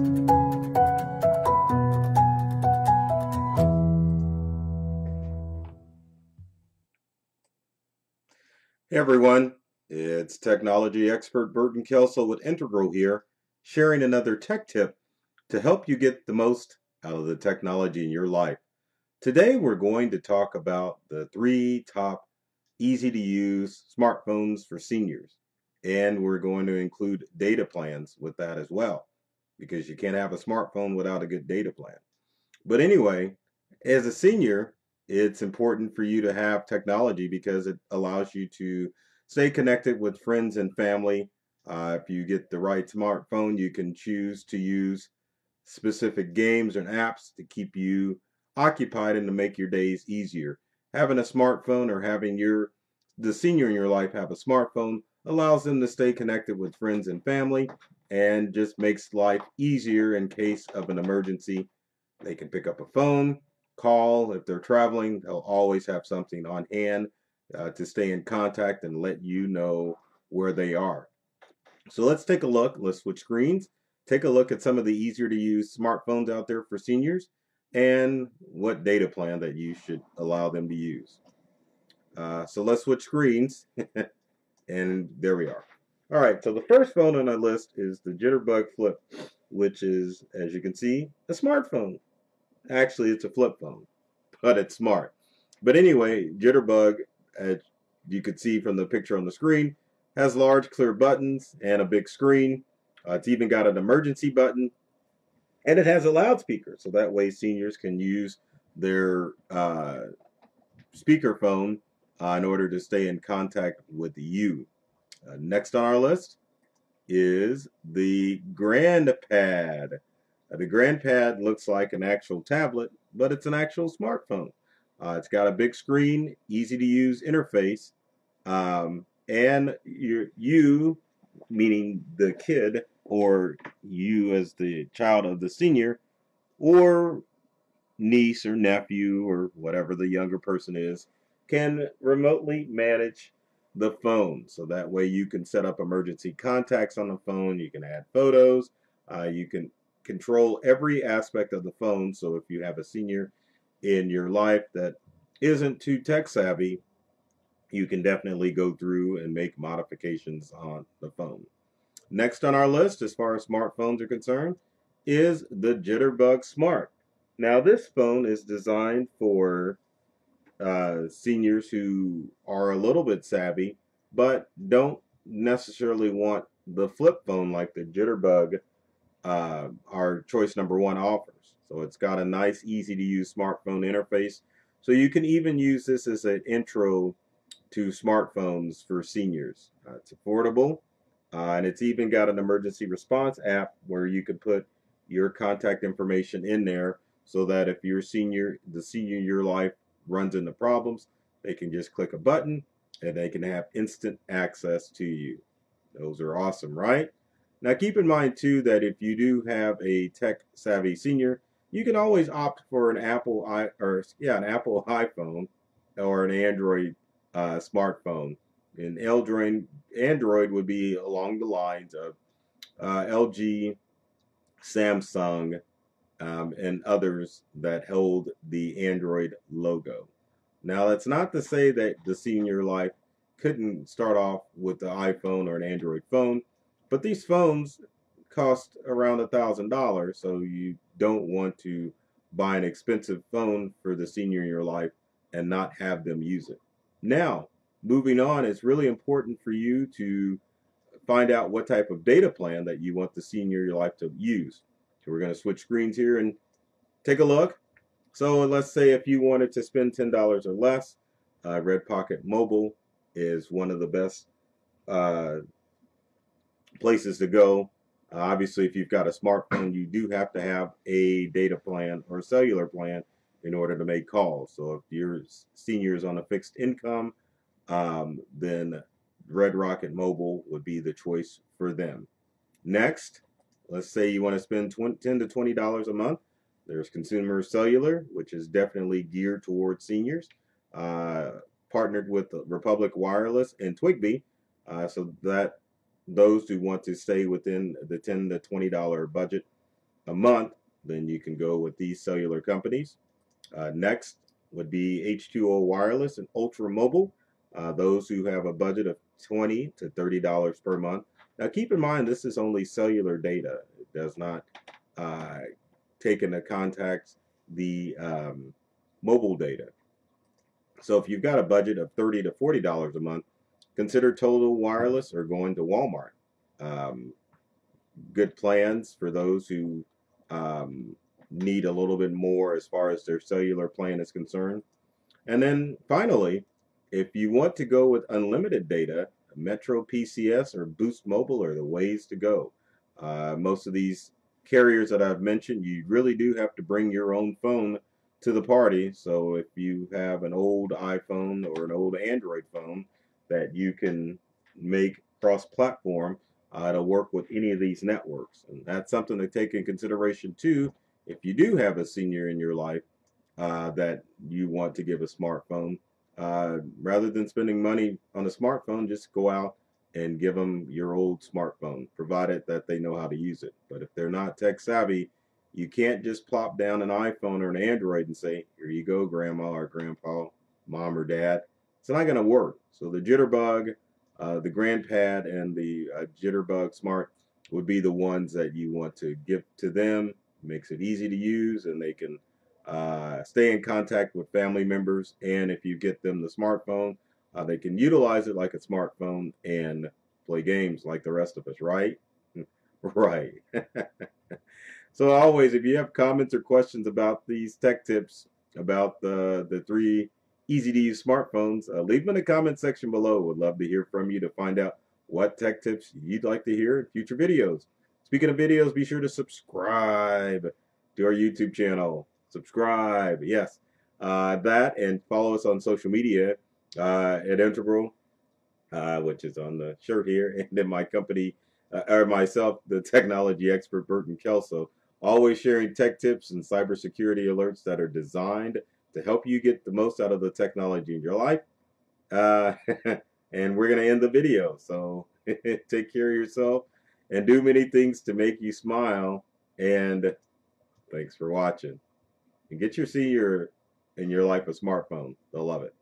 Hey everyone, it's technology expert Burton Kelso with Integral here, sharing another tech tip to help you get the most out of the technology in your life. Today we're going to talk about the 3 top easy to use smartphones for seniors. And we're going to include data plans with that as well, because you can't have a smartphone without a good data plan. But anyway, as a senior, it's important for you to have technology because it allows you to stay connected with friends and family. If you get the right smartphone, you can choose to use specific games and apps to keep you occupied and to make your days easier. Having a smartphone or having the senior in your life have a smartphone allows them to stay connected with friends and family and just makes life easier in case of an emergency. They can pick up a phone, call. If they're traveling, they'll always have something on hand to stay in contact and let you know where they are. So let's take a look. Let's switch screens. Take a look at some of the easier to use smartphones out there for seniors and what data plan that you should allow them to use. So let's switch screens. And there we are. All right, so the first phone on our list is the Jitterbug Flip, which is, as you can see, a smartphone. Actually, it's a flip phone, but it's smart. But anyway, Jitterbug, as you could see from the picture on the screen, has large clear buttons and a big screen. It's even got an emergency button, and it has a loudspeaker, so that way seniors can use their speakerphone in order to stay in contact with you. Next on our list is the GrandPad. The GrandPad looks like an actual tablet, but it's an actual smartphone. It's got a big screen, easy to use interface, and you, meaning the kid, or you as the child of the senior, or niece or nephew, or whatever the younger person is, can remotely manage the phone. So that way you can set up emergency contacts on the phone, you can add photos, you can control every aspect of the phone. So if you have a senior in your life that isn't too tech savvy, you can definitely go through and make modifications on the phone. Next on our list, as far as smartphones are concerned, is the Jitterbug Smart. Now this phone is designed for seniors who are a little bit savvy, but don't necessarily want the flip phone like the Jitterbug, our choice number 1 offers. So it's got a nice, easy to use smartphone interface. So you can even use this as an intro to smartphones for seniors. It's affordable, and it's even got an emergency response app where you can put your contact information in there so that if the senior in your life runs into problems, they can just click a button and they can have instant access to you. Those are awesome, right? Now keep in mind too that if you do have a tech savvy senior, you can always opt for an Apple iPhone or an Android smartphone. And Android would be along the lines of LG, Samsung, and others that hold the Android logo. Now that's not to say that the senior life couldn't start off with the iPhone or an Android phone, but these phones cost around $1,000, so you don't want to buy an expensive phone for the senior in your life and not have them use it. Now, moving on, it's really important for you to find out what type of data plan that you want the senior in your life to use. So we're going to switch screens here and take a look. So let's say if you wanted to spend $10 or less, Red Pocket Mobile is one of the best places to go. Obviously, if you've got a smartphone, you do have to have a data plan or a cellular plan in order to make calls. So if your senior is on a fixed income, then Red Rocket Mobile would be the choice for them. Next, let's say you want to spend $10 to $20 a month. There's Consumer Cellular, which is definitely geared towards seniors, partnered with Republic Wireless and Twigbee, so that those who want to stay within the $10 to $20 budget a month, then you can go with these cellular companies. Next would be H2O Wireless and Ultra Mobile. Those who have a budget of $20 to $30 per month. Now keep in mind this is only cellular data. It does not take into context the mobile data. So if you've got a budget of $30 to $40 a month, consider Total Wireless or going to Walmart. Um, Good plans for those who need a little bit more as far as their cellular plan is concerned. And then finally, if you want to go with unlimited data, Metro PCS or Boost Mobile are the ways to go. Most of these carriers that I've mentioned, you really do have to bring your own phone to the party. So if you have an old iPhone or an old Android phone that you can make cross-platform, to work with any of these networks. And that's something to take in consideration too if you do have a senior in your life that you want to give a smartphone. Rather than spending money on a smartphone, just go out and give them your old smartphone, provided that they know how to use it. But if they're not tech savvy, you can't just plop down an iPhone or an Android and say, here you go, grandma or grandpa, mom or dad. It's not going to work. So the Jitterbug, the GrandPad, and the Jitterbug Smart would be the ones that you want to give to them. Makes it easy to use, and they can stay in contact with family members. And if you get them the smartphone, they can utilize it like a smartphone and play games like the rest of us, right? Right. So always, if you have comments or questions about these tech tips, about the three easy-to-use smartphones, leave them in the comment section below. Would love to hear from you to find out what tech tips you'd like to hear in future videos. Speaking of videos, be sure to subscribe to our YouTube channel. Subscribe, yes. That, and follow us on social media at Integral, which is on the shirt here, and then my company, or myself, the technology expert, Burton Kelso, always sharing tech tips and cybersecurity alerts that are designed to help you get the most out of the technology in your life. And we're going to end the video. So take care of yourself and do many things to make you smile. And thanks for watching. And get your senior in your life a smartphone. They'll love it.